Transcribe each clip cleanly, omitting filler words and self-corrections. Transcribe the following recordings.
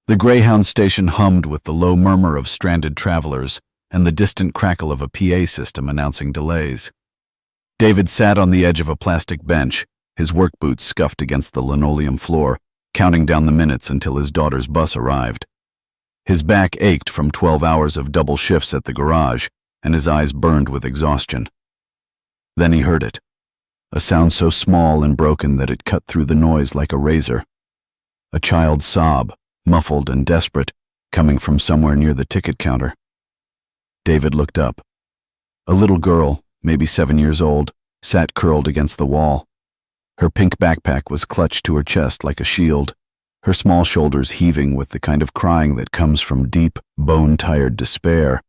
The Greyhound station hummed with the low murmur of stranded travelers and the distant crackle of a PA system announcing delays. David sat on the edge of a plastic bench, his work boots scuffed against the linoleum floor, counting down the minutes until his daughter's bus arrived. His back ached from 12 hours of double shifts at the garage, and his eyes burned with exhaustion. Then he heard it, a sound so small and broken that it cut through the noise like a razor. A child's sob, muffled and desperate, coming from somewhere near the ticket counter. David looked up. A little girl, maybe 7 years old, sat curled against the wall. Her pink backpack was clutched to her chest like a shield, her small shoulders heaving with the kind of crying that comes from deep, bone-tired despair,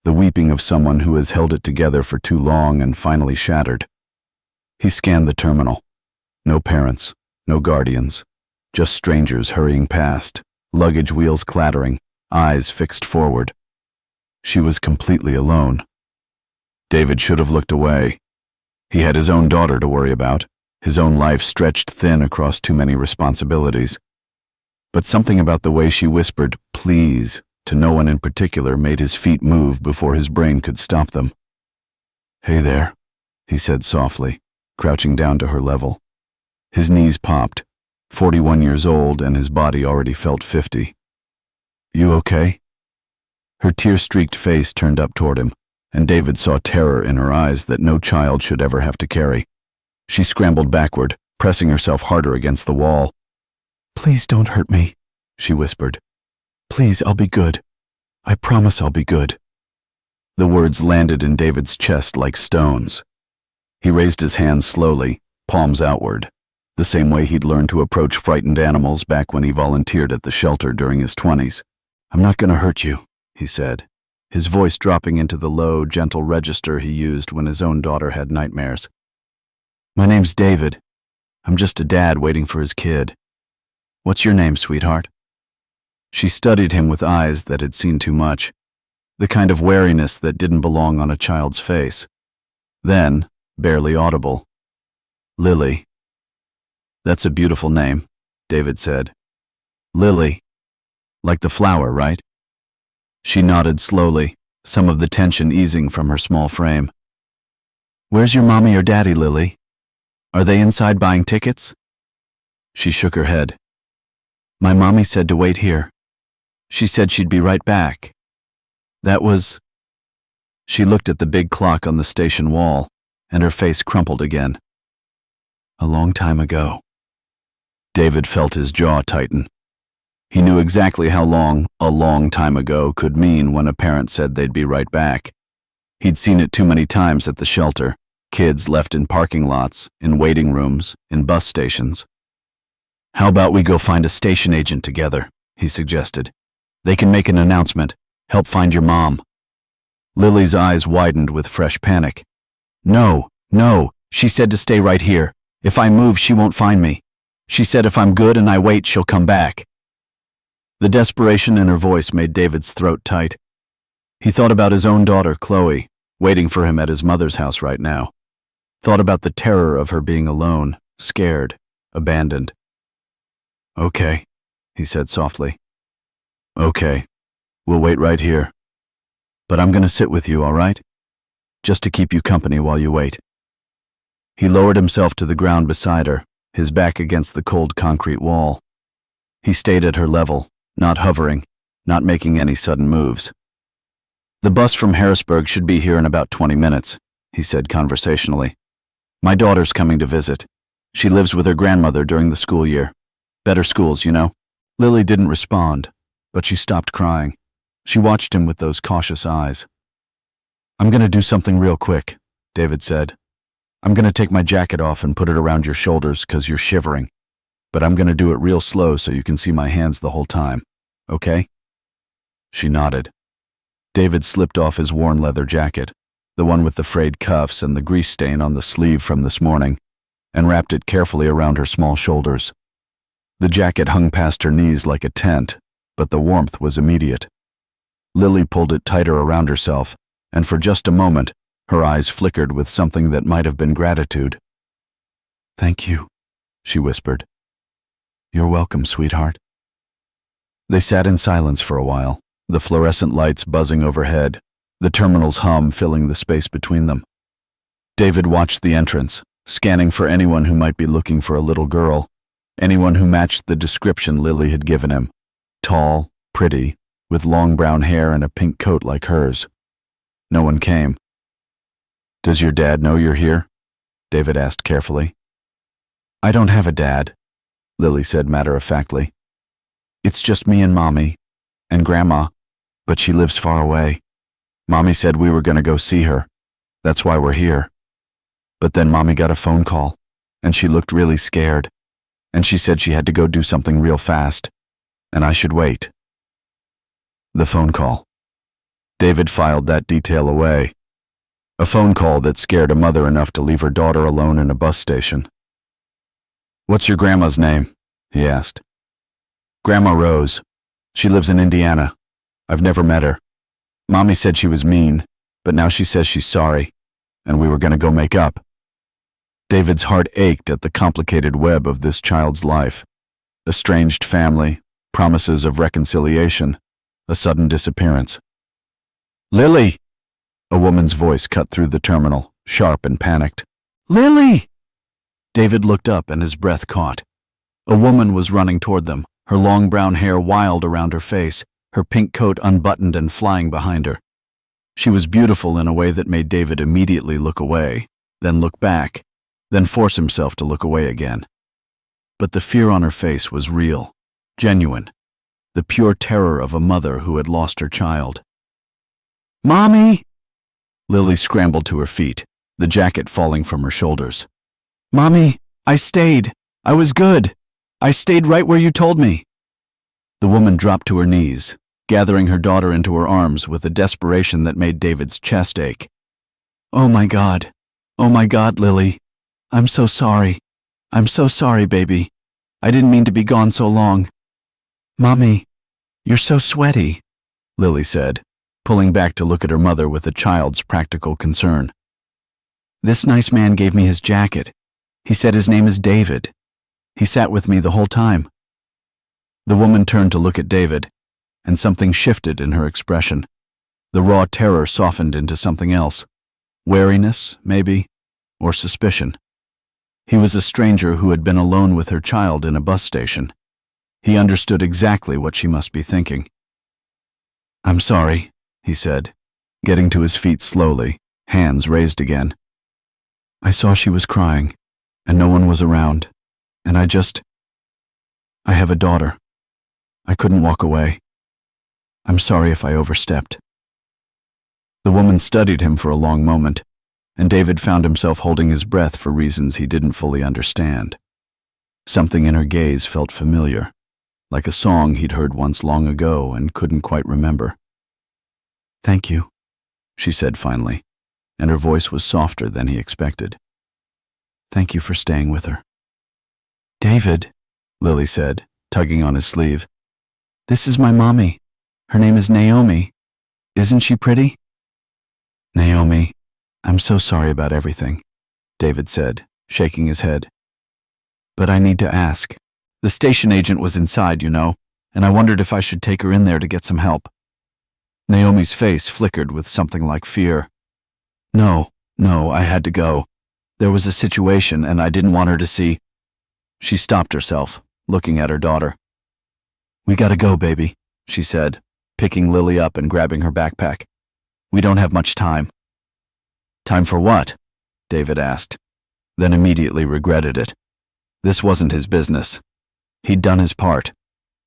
the weeping of someone who has held it together for too long and finally shattered. He scanned the terminal. No parents, no guardians, just strangers hurrying past, luggage wheels clattering, eyes fixed forward. She was completely alone. David should have looked away. He had his own daughter to worry about, his own life stretched thin across too many responsibilities. But something about the way she whispered, "Please," to no one in particular made his feet move before his brain could stop them. "Hey there," he said softly, crouching down to her level. His knees popped, 41 years old and his body already felt 50. "You okay?" Her tear-streaked face turned up toward him, and David saw terror in her eyes that no child should ever have to carry. She scrambled backward, pressing herself harder against the wall. "Please don't hurt me," she whispered. "Please, I'll be good. I promise I'll be good." The words landed in David's chest like stones. He raised his hands slowly, palms outward, the same way he'd learned to approach frightened animals back when he volunteered at the shelter during his 20s. "I'm not going to hurt you," he said, his voice dropping into the low, gentle register he used when his own daughter had nightmares. "My name's David. I'm just a dad waiting for his kid. What's your name, sweetheart?" She studied him with eyes that had seen too much, the kind of wariness that didn't belong on a child's face. Then, barely audible, "Lily." "That's a beautiful name," David said. "Lily. Like the flower, right?" She nodded slowly, some of the tension easing from her small frame. "Where's your mommy or daddy, Lily? Are they inside buying tickets?" She shook her head. "My mommy said to wait here. She said she'd be right back. That was..." She looked at the big clock on the station wall, and her face crumpled again. "A long time ago." David felt his jaw tighten. He knew exactly how long "a long time ago" could mean when a parent said they'd be right back. He'd seen it too many times at the shelter, kids left in parking lots, in waiting rooms, in bus stations. "How about we go find a station agent together?" he suggested. "They can make an announcement, help find your mom." Lily's eyes widened with fresh panic. No, she said to stay right here. If I move, she won't find me. She said if I'm good and I wait, she'll come back." The desperation in her voice made David's throat tight. He thought about his own daughter, Chloe, waiting for him at his mother's house right now. Thought about the terror of her being alone, scared, abandoned. "Okay," he said softly. "Okay, we'll wait right here. But I'm going to sit with you, all right? Just to keep you company while you wait." He lowered himself to the ground beside her, his back against the cold concrete wall. He stayed at her level, not hovering, not making any sudden moves. "The bus from Harrisburg should be here in about 20 minutes, he said conversationally. "My daughter's coming to visit. She lives with her grandmother during the school year. Better schools, you know." Lily didn't respond, but she stopped crying. She watched him with those cautious eyes. "I'm going to do something real quick," David said. "I'm going to take my jacket off and put it around your shoulders 'cause you're shivering. But I'm going to do it real slow so you can see my hands the whole time. Okay?" She nodded. David slipped off his worn leather jacket, the one with the frayed cuffs and the grease stain on the sleeve from this morning, and wrapped it carefully around her small shoulders. The jacket hung past her knees like a tent, but the warmth was immediate. Lily pulled it tighter around herself, and for just a moment, her eyes flickered with something that might have been gratitude. "Thank you," she whispered. "You're welcome, sweetheart." They sat in silence for a while, the fluorescent lights buzzing overhead, the terminal's hum filling the space between them. David watched the entrance, scanning for anyone who might be looking for a little girl, anyone who matched the description Lily had given him. Tall, pretty, with long brown hair and a pink coat like hers. No one came. "Does your dad know you're here?" David asked carefully. "I don't have a dad," Lily said matter-of-factly. "It's just me and Mommy, and Grandma, but she lives far away. Mommy said we were going to go see her. That's why we're here. But then Mommy got a phone call, and she looked really scared, and she said she had to go do something real fast, and I should wait." The phone call. David filed that detail away. A phone call that scared a mother enough to leave her daughter alone in a bus station. "What's your grandma's name?" he asked. "Grandma Rose. She lives in Indiana. I've never met her. Mommy said she was mean, but now she says she's sorry, and we were going to go make up." David's heart ached at the complicated web of this child's life. Estranged family, promises of reconciliation, a sudden disappearance. "Lily!" A woman's voice cut through the terminal, sharp and panicked. "Lily!" David looked up and his breath caught. A woman was running toward them, her long brown hair wild around her face, her pink coat unbuttoned and flying behind her. She was beautiful in a way that made David immediately look away, then look back, then force himself to look away again. But the fear on her face was real, genuine, the pure terror of a mother who had lost her child. "Mommy!" Lily scrambled to her feet, the jacket falling from her shoulders. "Mommy, I stayed. I was good. I stayed right where you told me." The woman dropped to her knees, gathering her daughter into her arms with a desperation that made David's chest ache. Oh my God, Lily. I'm so sorry. I'm so sorry, baby. I didn't mean to be gone so long." "Mommy, you're so sweaty," Lily said, pulling back to look at her mother with a child's practical concern. "This nice man gave me his jacket. He said his name is David. He sat with me the whole time." The woman turned to look at David, and something shifted in her expression. The raw terror softened into something else. Wariness, maybe, or suspicion. He was a stranger who had been alone with her child in a bus station. He understood exactly what she must be thinking. "I'm sorry," he said, getting to his feet slowly, hands raised again. "I saw she was crying, and no one was around, and I have a daughter. I couldn't walk away. I'm sorry if I overstepped." The woman studied him for a long moment, and David found himself holding his breath for reasons he didn't fully understand. Something in her gaze felt familiar, like a song he'd heard once long ago and couldn't quite remember. "Thank you," she said finally, and her voice was softer than he expected. "Thank you for staying with her." "David," Lily said, tugging on his sleeve. "This is my mommy. Her name is Naomi. Isn't she pretty?" "Naomi, I'm so sorry about everything," David said, shaking his head. "But I need to ask. The station agent was inside, you know, and I wondered if I should take her in there to get some help." Naomi's face flickered with something like fear. No, I had to go. There was a situation and I didn't want her to see." She stopped herself, looking at her daughter. "We gotta go, baby," she said, picking Lily up and grabbing her backpack. "We don't have much time." "Time for what?" David asked, then immediately regretted it. This wasn't his business. He'd done his part.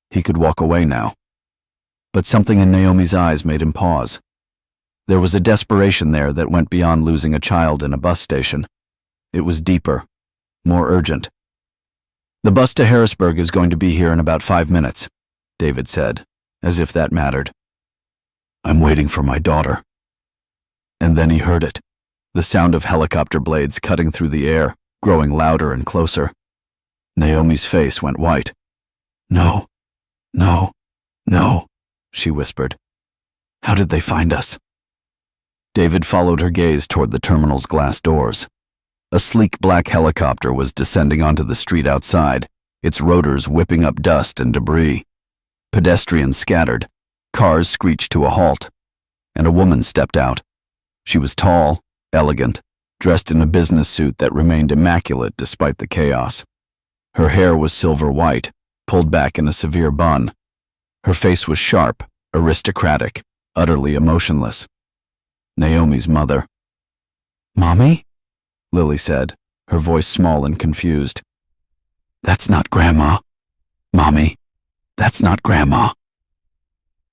He could walk away now. But something in Naomi's eyes made him pause. There was a desperation there that went beyond losing a child in a bus station. It was deeper, more urgent. "The bus to Harrisburg is going to be here in about 5 minutes, David said, as if that mattered. "I'm waiting for my daughter." And then he heard it, the sound of helicopter blades cutting through the air, growing louder and closer. Naomi's face went white. No, she whispered. "How did they find us?" David followed her gaze toward the terminal's glass doors. A sleek black helicopter was descending onto the street outside, its rotors whipping up dust and debris. Pedestrians scattered, cars screeched to a halt, and a woman stepped out. She was tall, elegant, dressed in a business suit that remained immaculate despite the chaos. Her hair was silver white, pulled back in a severe bun. Her face was sharp, aristocratic, utterly emotionless. Naomi's mother. "Mommy?" Lily said, her voice small and confused. "That's not Grandma. Mommy, that's not Grandma."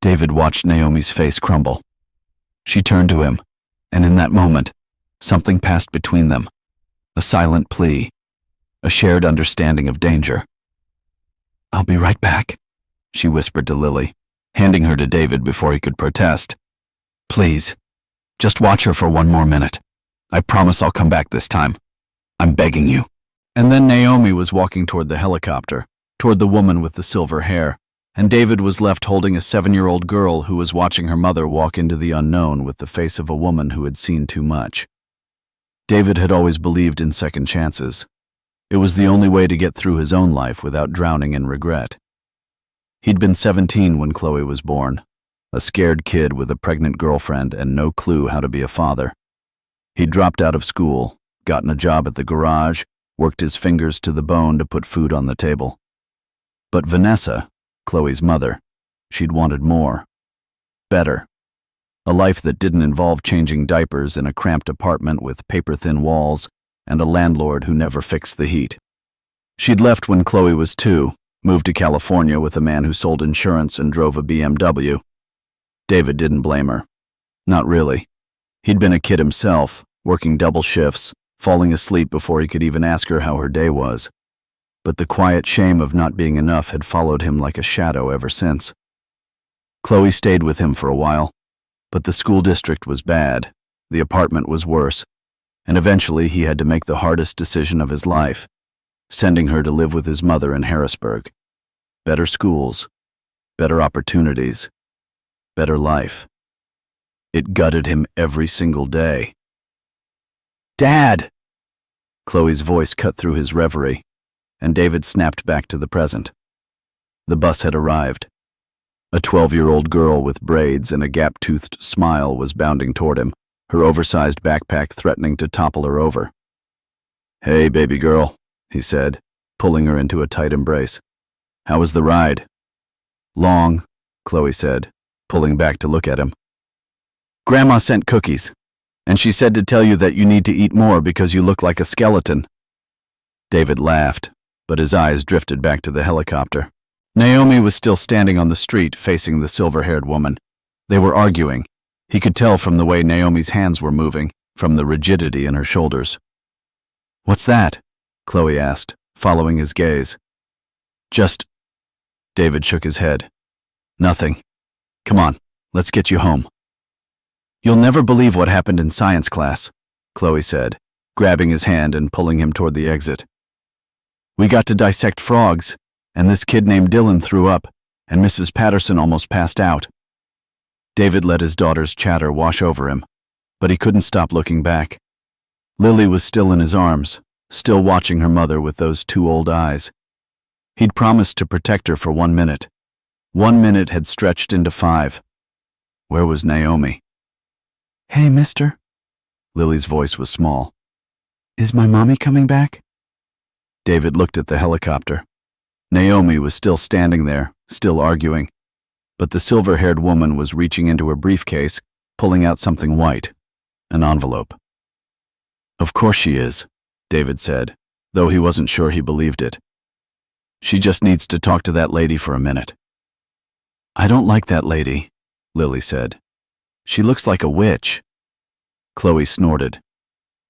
David watched Naomi's face crumble. She turned to him, and in that moment, something passed between them. A silent plea, a shared understanding of danger. "I'll be right back," she whispered to Lily, handing her to David before he could protest. "Please, just watch her for one more minute. I promise I'll come back this time. I'm begging you." And then Naomi was walking toward the helicopter, toward the woman with the silver hair, and David was left holding a 7-year-old girl who was watching her mother walk into the unknown with the face of a woman who had seen too much. David had always believed in second chances. It was the only way to get through his own life without drowning in regret. He'd been 17 when Chloe was born, a scared kid with a pregnant girlfriend and no clue how to be a father. He'd dropped out of school, gotten a job at the garage, worked his fingers to the bone to put food on the table. But Vanessa, Chloe's mother, she'd wanted more. Better. A life that didn't involve changing diapers in a cramped apartment with paper-thin walls and a landlord who never fixed the heat. She'd left when Chloe was 2, moved to California with a man who sold insurance and drove a BMW. David didn't blame her. Not really. He'd been a kid himself, working double shifts, falling asleep before he could even ask her how her day was. But the quiet shame of not being enough had followed him like a shadow ever since. Chloe stayed with him for a while, but the school district was bad, the apartment was worse, and eventually he had to make the hardest decision of his life, sending her to live with his mother in Harrisburg. Better schools, better opportunities, better life. It gutted him every single day. "Dad!" Chloe's voice cut through his reverie, and David snapped back to the present. The bus had arrived. A 12-year-old girl with braids and a gap-toothed smile was bounding toward him, her oversized backpack threatening to topple her over. "Hey, baby girl," he said, pulling her into a tight embrace. "How was the ride?" "Long," Chloe said, pulling back to look at him. "Grandma sent cookies, and she said to tell you that you need to eat more because you look like a skeleton." David laughed, but his eyes drifted back to the helicopter. Naomi was still standing on the street facing the silver-haired woman. They were arguing. He could tell from the way Naomi's hands were moving, from the rigidity in her shoulders. "What's that?" Chloe asked, following his gaze. "Just..." David shook his head. "Nothing. Come on, let's get you home." "You'll never believe what happened in science class," Chloe said, grabbing his hand and pulling him toward the exit. "We got to dissect frogs, and this kid named Dylan threw up, and Mrs. Patterson almost passed out." David let his daughter's chatter wash over him, but he couldn't stop looking back. Lily was still in his arms, still watching her mother with those 2 old eyes. He'd promised to protect her for 1 minute. 1 minute had stretched into 5. Where was Naomi? "Hey, mister." Lily's voice was small. "Is my mommy coming back?" David looked at the helicopter. Naomi was still standing there, still arguing, but the silver-haired woman was reaching into her briefcase, pulling out something white, an envelope. "Of course she is," David said, though he wasn't sure he believed it. "She just needs to talk to that lady for a minute." "I don't like that lady," Lily said. "She looks like a witch." Chloe snorted.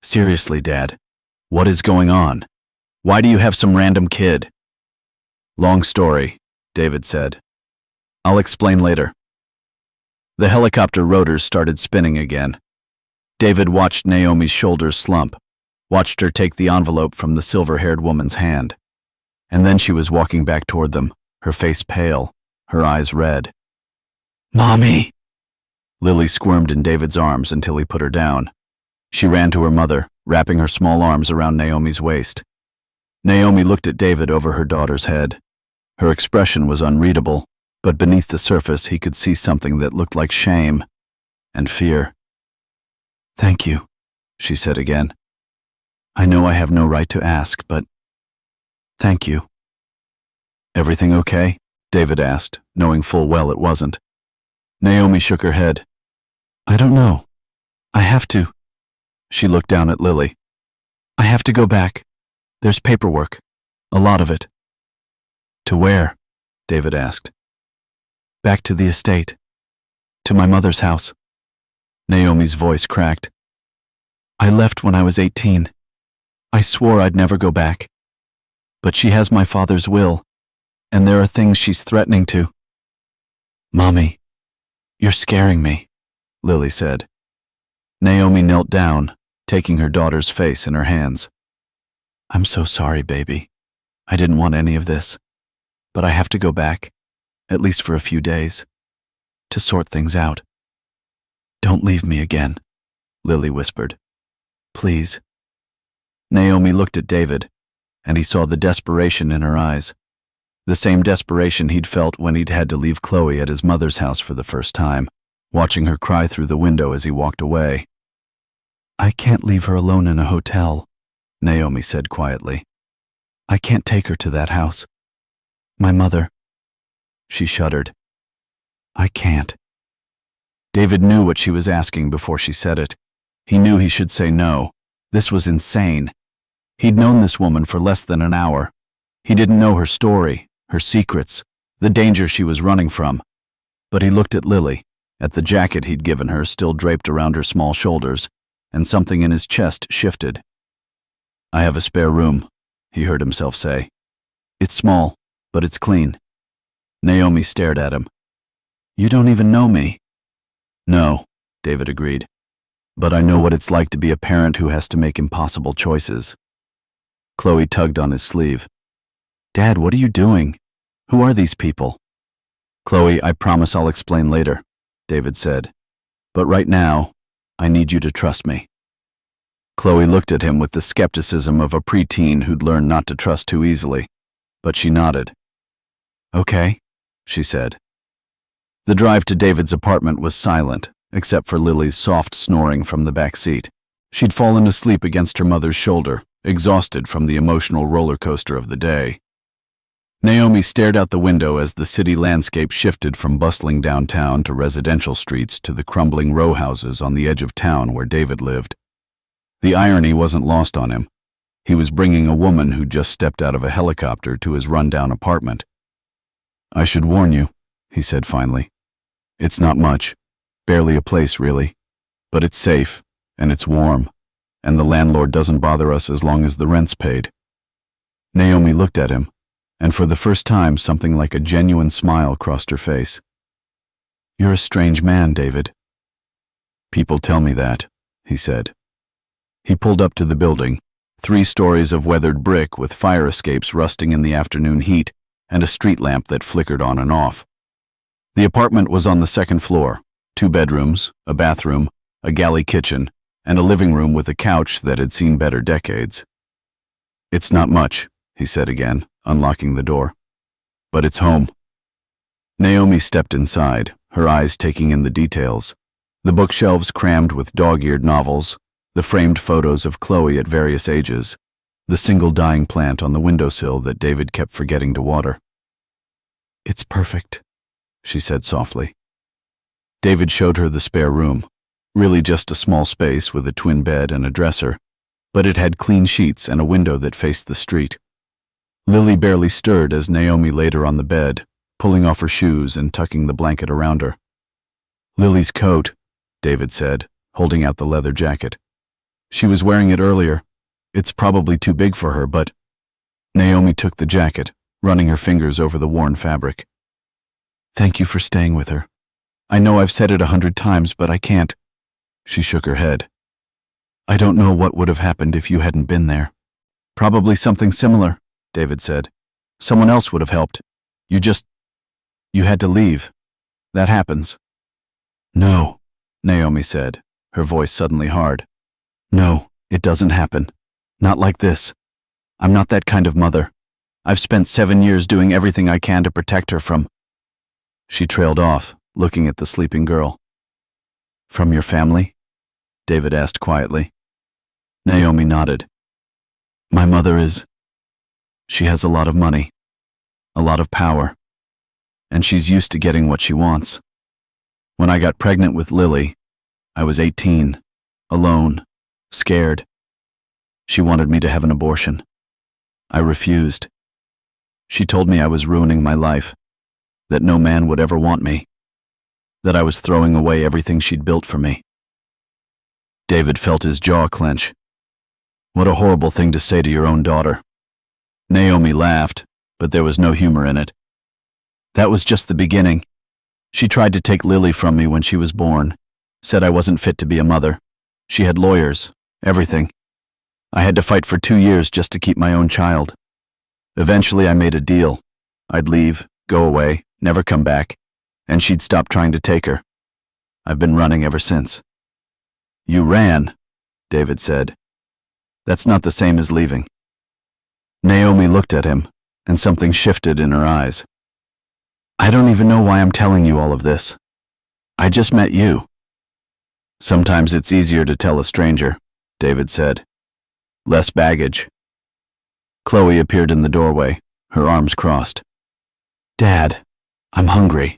"Seriously, Dad, what is going on? Why do you have some random kid?" "Long story," David said. "I'll explain later." The helicopter rotors started spinning again. David watched Naomi's shoulders slump, watched her take the envelope from the silver-haired woman's hand. And then she was walking back toward them, her face pale, her eyes red. "Mommy!" Lily squirmed in David's arms until he put her down. She ran to her mother, wrapping her small arms around Naomi's waist. Naomi looked at David over her daughter's head. Her expression was unreadable, but beneath the surface he could see something that looked like shame and fear. "Thank you," she said again. "I know I have no right to ask, but thank you." "Everything okay?" David asked, knowing full well it wasn't. Naomi shook her head. "I don't know. I have to." She looked down at Lily. "I have to go back. There's paperwork. A lot of it." "To where?" David asked. "Back to the estate. To my mother's house." Naomi's voice cracked. "I left when I was 18. I swore I'd never go back. But she has my father's will, and there are things she's threatening to." "Mommy, you're scaring me," Lily said. Naomi knelt down, taking her daughter's face in her hands. "I'm so sorry, baby. I didn't want any of this. But I have to go back, at least for a few days, to sort things out." "Don't leave me again," Lily whispered. "Please." Naomi looked at David, and he saw the desperation in her eyes, the same desperation he'd felt when he'd had to leave Chloe at his mother's house for the first time, watching her cry through the window as he walked away. "I can't leave her alone in a hotel," Naomi said quietly. "I can't take her to that house. My mother—" She shuddered. "I can't." David knew what she was asking before she said it. He knew he should say no. This was insane. He'd known this woman for less than an hour. He didn't know her story, her secrets, the danger she was running from. But he looked at Lily, at the jacket he'd given her still draped around her small shoulders, and something in his chest shifted. "I have a spare room," he heard himself say. "It's small, but it's clean." Naomi stared at him. "You don't even know me." "No," David agreed. "But I know what it's like to be a parent who has to make impossible choices." Chloe tugged on his sleeve. "Dad, what are you doing? Who are these people?" "Chloe, I promise I'll explain later," David said. "But right now, I need you to trust me." Chloe looked at him with the skepticism of a preteen who'd learned not to trust too easily, but she nodded. "Okay," she said. The drive to David's apartment was silent, except for Lily's soft snoring from the back seat. She'd fallen asleep against her mother's shoulder, exhausted from the emotional roller coaster of the day. Naomi stared out the window as the city landscape shifted from bustling downtown to residential streets to the crumbling row houses on the edge of town where David lived. The irony wasn't lost on him. He was bringing a woman who'd just stepped out of a helicopter to his rundown apartment. "I should warn you," he said finally. "It's not much, barely a place really, but it's safe, and it's warm, and the landlord doesn't bother us as long as the rent's paid." Naomi looked at him, and for the first time something like a genuine smile crossed her face. "You're a strange man, David." "People tell me that," he said. He pulled up to the building, 3 stories of weathered brick with fire escapes rusting in the afternoon heat and a street lamp that flickered on and off. The apartment was on the 2nd floor, 2 bedrooms, a bathroom, a galley kitchen, and a living room with a couch that had seen better decades. "It's not much," he said again, unlocking the door. "But it's home." Naomi stepped inside, her eyes taking in the details. The bookshelves crammed with dog-eared novels, the framed photos of Chloe at various ages, the single dying plant on the windowsill that David kept forgetting to water. "It's perfect," she said softly. David showed her the spare room, really just a small space with a twin bed and a dresser, but it had clean sheets and a window that faced the street. Lily barely stirred as Naomi laid her on the bed, pulling off her shoes and tucking the blanket around her. "Lily's coat," David said, holding out the leather jacket. "She was wearing it earlier. It's probably too big for her, but—" Naomi took the jacket, running her fingers over the worn fabric. "Thank you for staying with her. I know I've said it 100 times, but I can't." She shook her head. "I don't know what would have happened if you hadn't been there." "Probably something similar," David said. "Someone else would have helped. You had to leave. That happens." "No," Naomi said, her voice suddenly hard. "No, it doesn't happen. Not like this. I'm not that kind of mother. I've spent 7 years doing everything I can to protect her from—" She trailed off, looking at the sleeping girl. From your family? David asked quietly. Naomi nodded. My mother is... She has a lot of money, a lot of power, and she's used to getting what she wants. When I got pregnant with Lily, I was 18, alone, scared. She wanted me to have an abortion. I refused. She told me I was ruining my life, that no man would ever want me, that I was throwing away everything she'd built for me. David felt his jaw clench. What a horrible thing to say to your own daughter. Naomi laughed, but there was no humor in it. That was just the beginning. She tried to take Lily from me when she was born, said I wasn't fit to be a mother. She had lawyers, everything. I had to fight for 2 years just to keep my own child. Eventually I made a deal. I'd leave, go away, never come back, and she'd stop trying to take her. I've been running ever since. You ran, David said. That's not the same as leaving. Naomi looked at him, and something shifted in her eyes. I don't even know why I'm telling you all of this. I just met you. Sometimes it's easier to tell a stranger, David said. Less baggage. Chloe appeared in the doorway, her arms crossed. Dad, I'm hungry.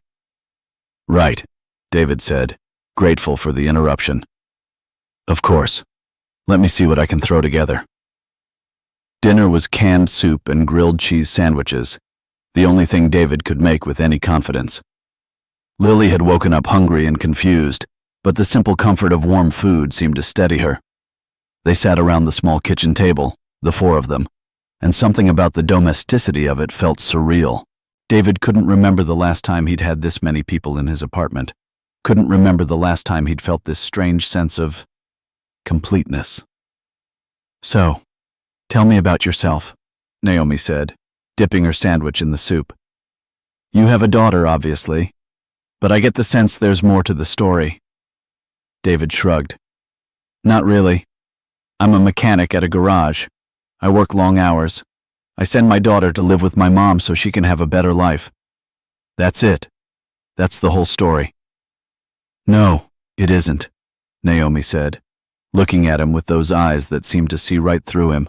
Right, David said, grateful for the interruption. Of course. Let me see what I can throw together. Dinner was canned soup and grilled cheese sandwiches, the only thing David could make with any confidence. Lily had woken up hungry and confused, but the simple comfort of warm food seemed to steady her. They sat around the small kitchen table, the 4 of them, and something about the domesticity of it felt surreal. David couldn't remember the last time he'd had this many people in his apartment, couldn't remember the last time he'd felt this strange sense of completeness. So, tell me about yourself, Naomi said, dipping her sandwich in the soup. You have a daughter, obviously, but I get the sense there's more to the story. David shrugged. Not really. I'm a mechanic at a garage. I work long hours. I send my daughter to live with my mom so she can have a better life. That's it. That's the whole story. No, it isn't, Naomi said, looking at him with those eyes that seemed to see right through him.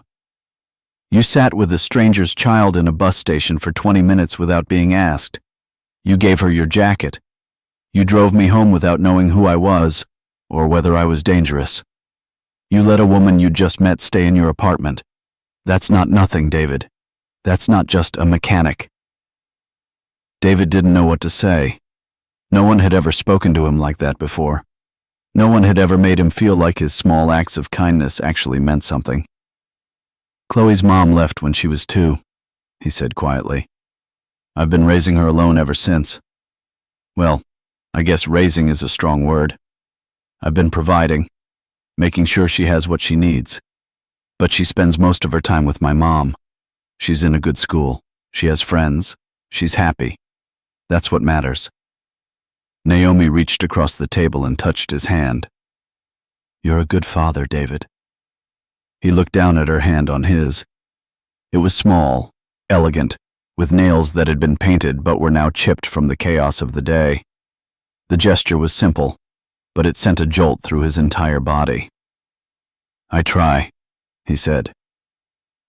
You sat with a stranger's child in a bus station for 20 minutes without being asked. You gave her your jacket. You drove me home without knowing who I was, or whether I was dangerous. You let a woman you just met stay in your apartment. That's not nothing, David. That's not just a mechanic. David didn't know what to say. No one had ever spoken to him like that before. No one had ever made him feel like his small acts of kindness actually meant something. Chloe's mom left when she was 2, he said quietly. I've been raising her alone ever since. Well, I guess raising is a strong word. I've been providing, making sure she has what she needs. But she spends most of her time with my mom. She's in a good school. She has friends. She's happy. That's what matters. Naomi reached across the table and touched his hand. You're a good father, David. He looked down at her hand on his. It was small, elegant, with nails that had been painted but were now chipped from the chaos of the day. The gesture was simple, but it sent a jolt through his entire body. I try, he said.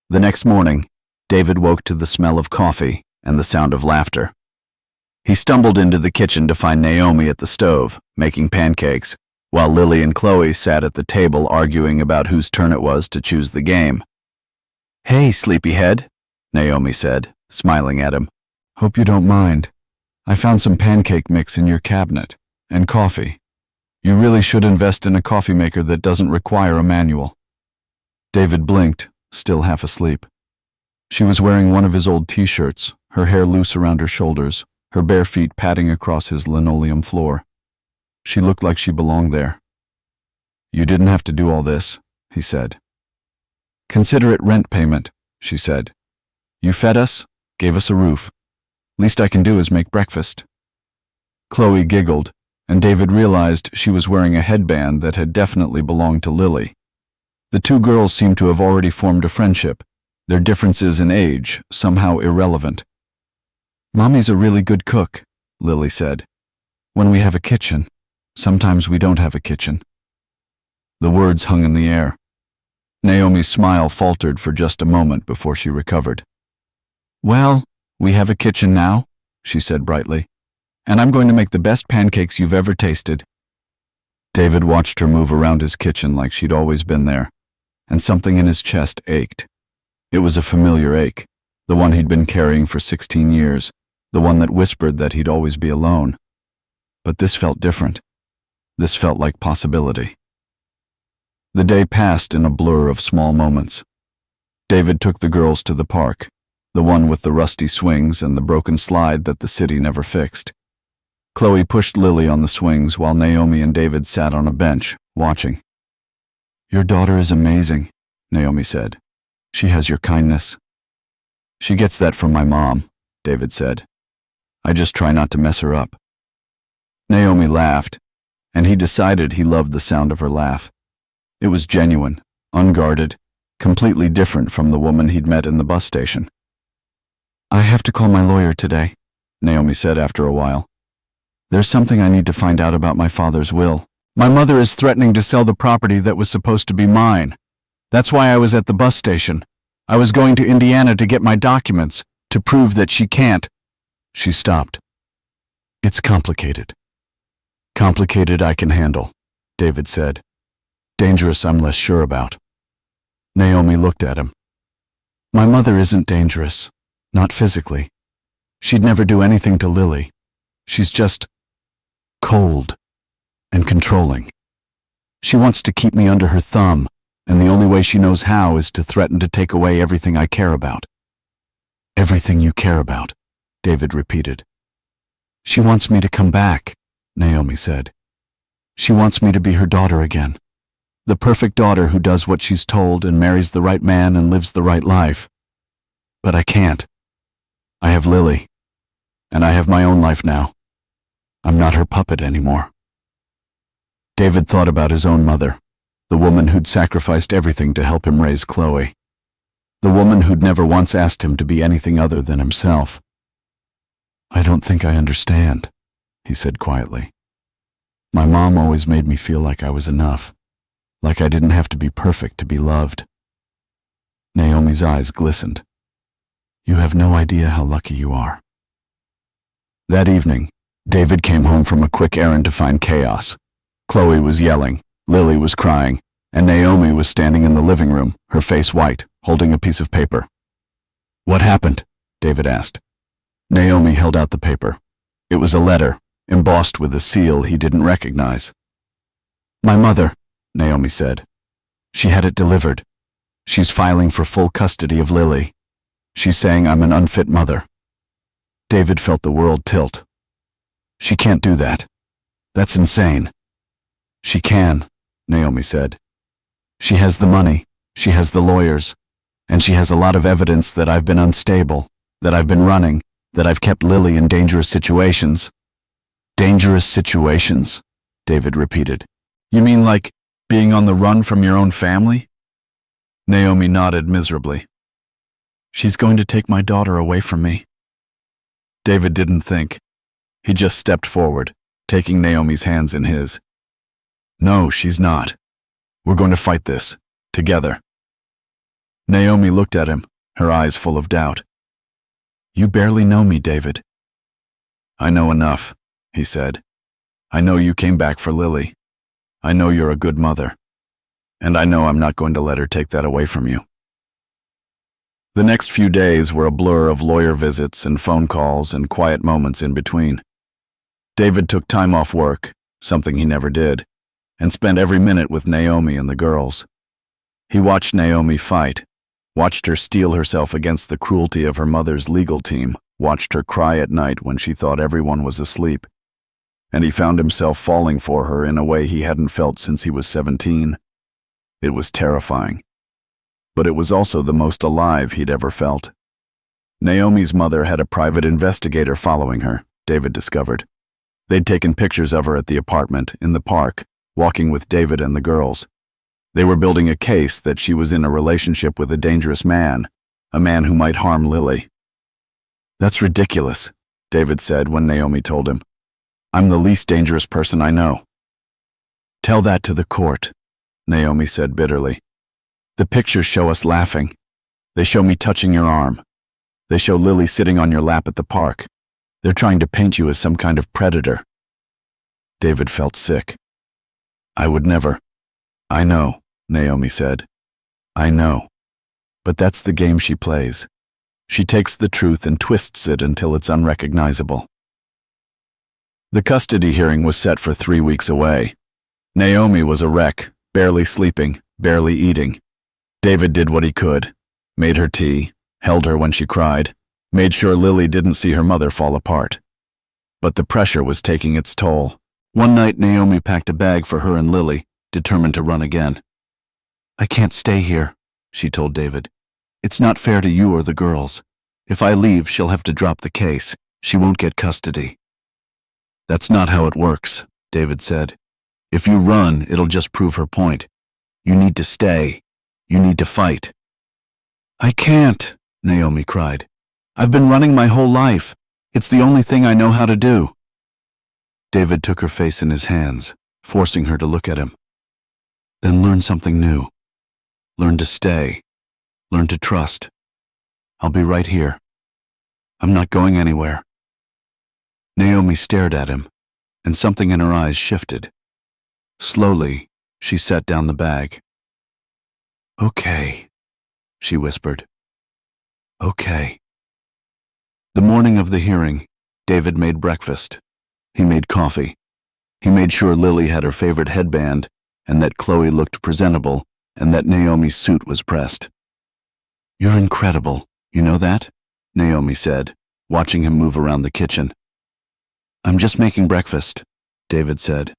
The next morning, David woke to the smell of coffee and the sound of laughter. He stumbled into the kitchen to find Naomi at the stove, making pancakes, while Lily and Chloe sat at the table arguing about whose turn it was to choose the game. Hey, sleepyhead, Naomi said, smiling at him. Hope you don't mind. I found some pancake mix in your cabinet, and coffee. You really should invest in a coffee maker that doesn't require a manual. David blinked, still half asleep. She was wearing one of his old t-shirts, her hair loose around her shoulders, her bare feet padding across his linoleum floor. She looked like she belonged there. You didn't have to do all this, he said. Consider it rent payment, she said. You fed us, gave us a roof. Least I can do is make breakfast. Chloe giggled, and David realized she was wearing a headband that had definitely belonged to Lily. The 2 girls seemed to have already formed a friendship, their differences in age somehow irrelevant. Mommy's a really good cook, Lily said. When we have a kitchen. Sometimes we don't have a kitchen. The words hung in the air. Naomi's smile faltered for just a moment before she recovered. Well, we have a kitchen now, she said brightly, and I'm going to make the best pancakes you've ever tasted. David watched her move around his kitchen like she'd always been there, and something in his chest ached. It was a familiar ache, the one he'd been carrying for 16 years, the one that whispered that he'd always be alone. But this felt different. This felt like possibility. The day passed in a blur of small moments. David took the girls to the park, the one with the rusty swings and the broken slide that the city never fixed. Chloe pushed Lily on the swings while Naomi and David sat on a bench, watching. Your daughter is amazing, Naomi said. She has your kindness. She gets that from my mom, David said. I just try not to mess her up. Naomi laughed, and he decided he loved the sound of her laugh. It was genuine, unguarded, completely different from the woman he'd met in the bus station. I have to call my lawyer today, Naomi said after a while. There's something I need to find out about my father's will. My mother is threatening to sell the property that was supposed to be mine. That's why I was at the bus station. I was going to Indiana to get my documents, to prove that she can't. She stopped. It's complicated. Complicated I can handle, David said. Dangerous I'm less sure about. Naomi looked at him. My mother isn't dangerous, not physically. She'd never do anything to Lily. She's just cold and controlling. She wants to keep me under her thumb, and the only way she knows how is to threaten to take away everything I care about. Everything you care about, David repeated. She wants me to come back, Naomi said. She wants me to be her daughter again. The perfect daughter who does what she's told and marries the right man and lives the right life. But I can't. I have Lily, and I have my own life now. I'm not her puppet anymore. David thought about his own mother, the woman who'd sacrificed everything to help him raise Chloe, the woman who'd never once asked him to be anything other than himself. I don't think I understand, he said quietly. My mom always made me feel like I was enough, like I didn't have to be perfect to be loved. Naomi's eyes glistened. You have no idea how lucky you are. That evening, David came home from a quick errand to find chaos. Chloe was yelling, Lily was crying, and Naomi was standing in the living room, her face white, holding a piece of paper. What happened? David asked. Naomi held out the paper. It was a letter, embossed with a seal he didn't recognize. My mother, Naomi said. She had it delivered. She's filing for full custody of Lily. She's saying I'm an unfit mother. David felt the world tilt. She can't do that. That's insane. She can, Naomi said. She has the money, she has the lawyers, and she has a lot of evidence that I've been unstable, that I've been running, that I've kept Lily in dangerous situations. Dangerous situations, David repeated. You mean like being on the run from your own family? Naomi nodded miserably. She's going to take my daughter away from me. David didn't think. He just stepped forward, taking Naomi's hands in his. No, she's not. We're going to fight this, together. Naomi looked at him, her eyes full of doubt. You barely know me, David. I know enough, he said. I know you came back for Lily. I know you're a good mother. And I know I'm not going to let her take that away from you. The next few days were a blur of lawyer visits and phone calls and quiet moments in between. David took time off work, something he never did, and spent every minute with Naomi and the girls. He watched Naomi fight, watched her steel herself against the cruelty of her mother's legal team, watched her cry at night when she thought everyone was asleep, and he found himself falling for her in a way he hadn't felt since he was 17. It was terrifying, but it was also the most alive he'd ever felt. Naomi's mother had a private investigator following her, David discovered. They'd taken pictures of her at the apartment, in the park, walking with David and the girls. They were building a case that she was in a relationship with a dangerous man, a man who might harm Lily. That's ridiculous, David said when Naomi told him. I'm the least dangerous person I know. Tell that to the court, Naomi said bitterly. The pictures show us laughing. They show me touching your arm. They show Lily sitting on your lap at the park. They're trying to paint you as some kind of predator. David felt sick. I would never. I know, Naomi said. I know. But that's the game she plays. She takes the truth and twists it until it's unrecognizable. The custody hearing was set for 3 weeks away. Naomi was a wreck, barely sleeping, barely eating. David did what he could, made her tea, held her when she cried, made sure Lily didn't see her mother fall apart. But the pressure was taking its toll. One night Naomi packed a bag for her and Lily, determined to run again. I can't stay here, she told David. It's not fair to you or the girls. If I leave, she'll have to drop the case. She won't get custody. That's not how it works, David said. If you run, it'll just prove her point. You need to stay. You need to fight. I can't, Naomi cried. I've been running my whole life. It's the only thing I know how to do. David took her face in his hands, forcing her to look at him. Then learn something new. Learn to stay. Learn to trust. I'll be right here. I'm not going anywhere. Naomi stared at him, and something in her eyes shifted. Slowly, she set down the bag. Okay, she whispered. Okay. The morning of the hearing, David made breakfast. He made coffee. He made sure Lily had her favorite headband, and that Chloe looked presentable, and that Naomi's suit was pressed. You're incredible, you know that? Naomi said, watching him move around the kitchen. I'm just making breakfast, David said.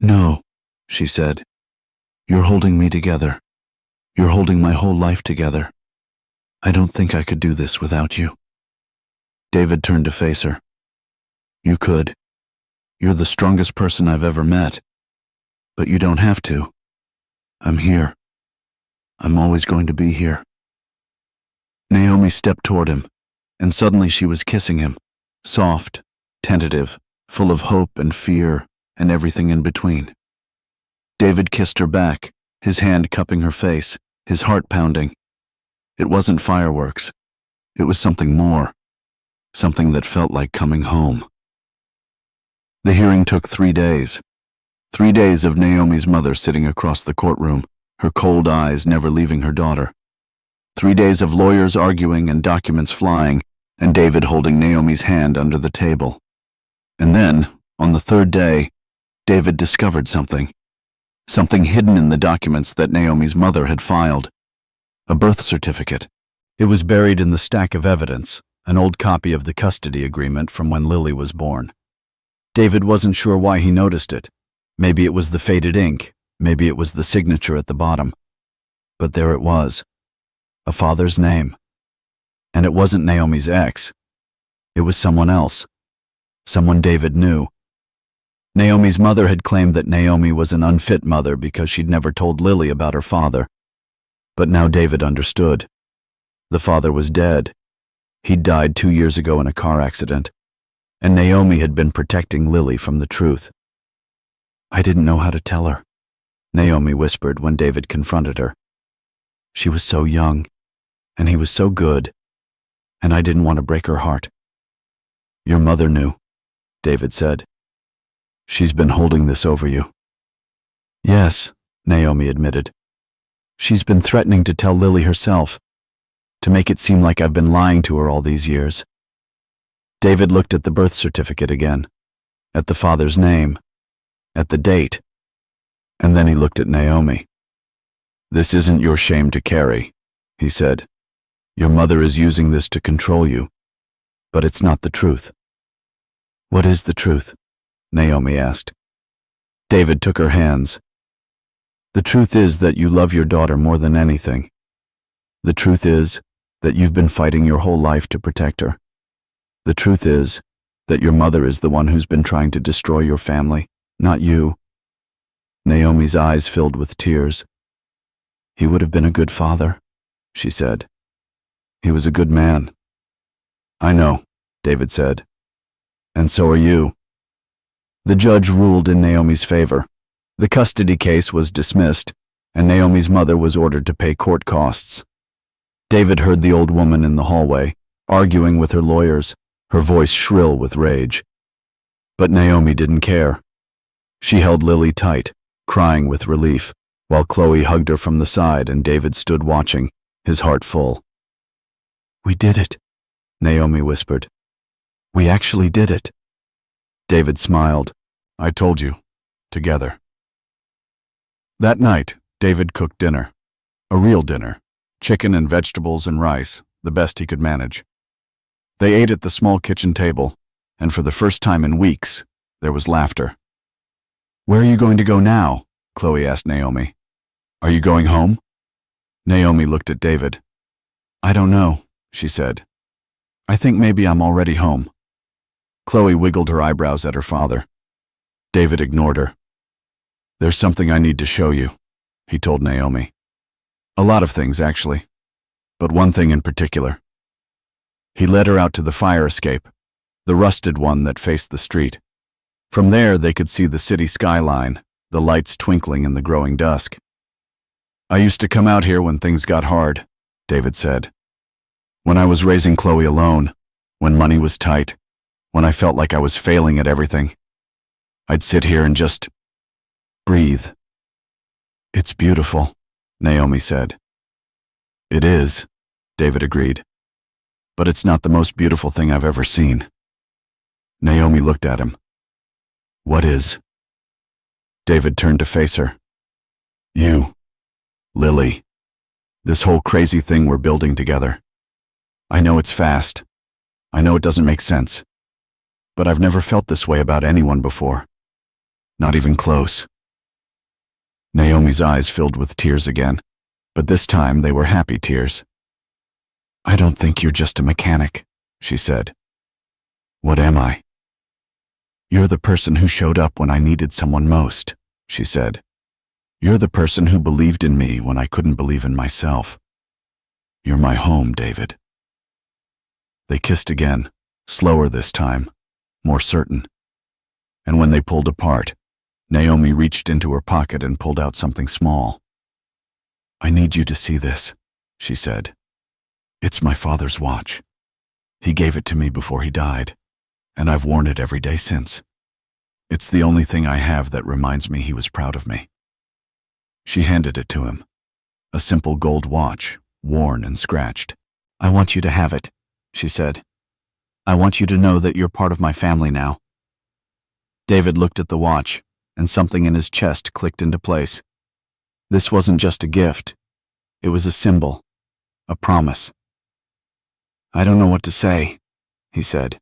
No, she said. You're holding me together. You're holding my whole life together. I don't think I could do this without you. David turned to face her. You could. You're the strongest person I've ever met. But you don't have to. I'm here. I'm always going to be here. Naomi stepped toward him, and suddenly she was kissing him, soft, tentative, full of hope and fear and everything in between. David kissed her back, his hand cupping her face, his heart pounding. It wasn't fireworks. It was something more, something that felt like coming home. The hearing took 3 days. 3 days of Naomi's mother sitting across the courtroom, her cold eyes never leaving her daughter. 3 days of lawyers arguing and documents flying, and David holding Naomi's hand under the table. And then, on the 3rd day, David discovered something. Something hidden in the documents that Naomi's mother had filed. A birth certificate. It was buried in the stack of evidence, an old copy of the custody agreement from when Lily was born. David wasn't sure why he noticed it. Maybe it was the faded ink, maybe it was the signature at the bottom. But there it was. A father's name. And it wasn't Naomi's ex. It was someone else. Someone David knew. Naomi's mother had claimed that Naomi was an unfit mother because she'd never told Lily about her father. But now David understood. The father was dead. He'd died 2 years ago in a car accident. And Naomi had been protecting Lily from the truth. I didn't know how to tell her, Naomi whispered when David confronted her. She was so young, and he was so good, and I didn't want to break her heart. Your mother knew, David said. She's been holding this over you. Yes, Naomi admitted. She's been threatening to tell Lily herself, to make it seem like I've been lying to her all these years. David looked at the birth certificate again, at the father's name, at the date, and then he looked at Naomi. This isn't your shame to carry, he said. Your mother is using this to control you, but it's not the truth. What is the truth? Naomi asked. David took her hands. The truth is that you love your daughter more than anything. The truth is that you've been fighting your whole life to protect her. The truth is that your mother is the one who's been trying to destroy your family, not you. Naomi's eyes filled with tears. He would have been a good father, she said. He was a good man. I know, David said. And so are you. The judge ruled in Naomi's favor. The custody case was dismissed, and Naomi's mother was ordered to pay court costs. David heard the old woman in the hallway, arguing with her lawyers, her voice shrill with rage. But Naomi didn't care. She held Lily tight, crying with relief, while Chloe hugged her from the side and David stood watching, his heart full. We did it, Naomi whispered. We actually did it. David smiled. I told you. Together. That night, David cooked dinner. A real dinner. Chicken and vegetables and rice, the best he could manage. They ate at the small kitchen table, and for the first time in weeks, there was laughter. Where are you going to go now? Chloe asked Naomi. Are you going home? Naomi looked at David. I don't know, she said. I think maybe I'm already home. Chloe wiggled her eyebrows at her father. David ignored her. There's something I need to show you, he told Naomi. A lot of things, actually, but one thing in particular. He led her out to the fire escape, the rusted one that faced the street. From there, they could see the city skyline, the lights twinkling in the growing dusk. I used to come out here when things got hard, David said. When I was raising Chloe alone, when money was tight, when I felt like I was failing at everything. I'd sit here and just breathe. It's beautiful, Naomi said. It is, David agreed. But it's not the most beautiful thing I've ever seen. Naomi looked at him. What is? David turned to face her. You, Lily, this whole crazy thing we're building together. I know it's fast. I know it doesn't make sense. But I've never felt this way about anyone before. Not even close. Naomi's eyes filled with tears again, but this time they were happy tears. I don't think you're just a mechanic, she said. What am I? You're the person who showed up when I needed someone most, she said. You're the person who believed in me when I couldn't believe in myself. You're my home, David. They kissed again, slower this time, more certain. And when they pulled apart, Naomi reached into her pocket and pulled out something small. I need you to see this, she said. It's my father's watch. He gave it to me before he died, and I've worn it every day since. It's the only thing I have that reminds me he was proud of me. She handed it to him, a simple gold watch, worn and scratched. I want you to have it, she said. I want you to know that you're part of my family now. David looked at the watch, and something in his chest clicked into place. This wasn't just a gift. It was a symbol, a promise. I don't know what to say, he said.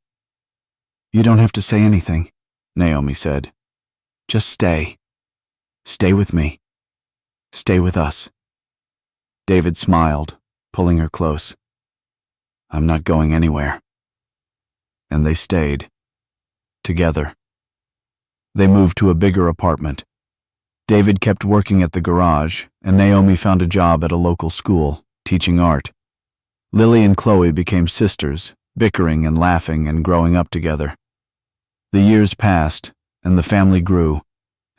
You don't have to say anything, Naomi said. Just stay. Stay with me. Stay with us. David smiled, pulling her close. I'm not going anywhere. And they stayed. Together. They moved to a bigger apartment. David kept working at the garage, and Naomi found a job at a local school, teaching art. Lily and Chloe became sisters, bickering and laughing and growing up together. The years passed, and the family grew,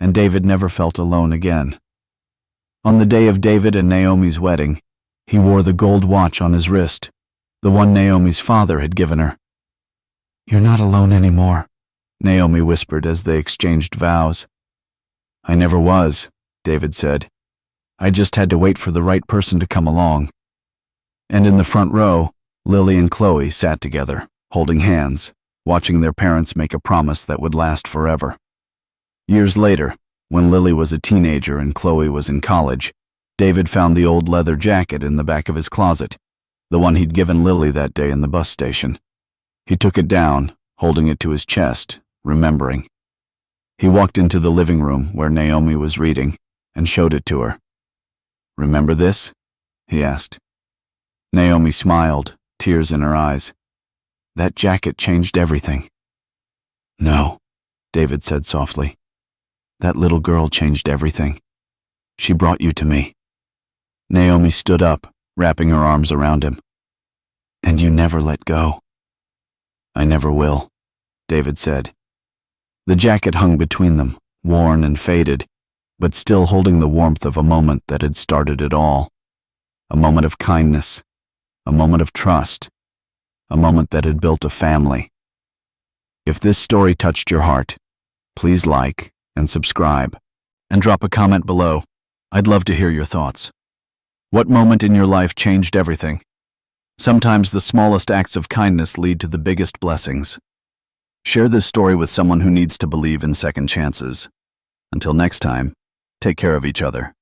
and David never felt alone again. On the day of David and Naomi's wedding, he wore the gold watch on his wrist, the one Naomi's father had given her. You're not alone anymore, Naomi whispered as they exchanged vows. I never was, David said. I just had to wait for the right person to come along. And in the front row, Lily and Chloe sat together, holding hands, watching their parents make a promise that would last forever. Years later, when Lily was a teenager and Chloe was in college, David found the old leather jacket in the back of his closet, the one he'd given Lily that day in the bus station. He took it down, holding it to his chest, remembering. He walked into the living room where Naomi was reading and showed it to her. Remember this? He asked. Naomi smiled, tears in her eyes. That jacket changed everything. No, David said softly. That little girl changed everything. She brought you to me. Naomi stood up, wrapping her arms around him. And you never let go. "I never will," David said. The jacket hung between them, worn and faded, but still holding the warmth of a moment that had started it all. A moment of kindness, a moment of trust, a moment that had built a family. If this story touched your heart, please like and subscribe, and drop a comment below. I'd love to hear your thoughts. What moment in your life changed everything? Sometimes the smallest acts of kindness lead to the biggest blessings. Share this story with someone who needs to believe in second chances. Until next time, take care of each other.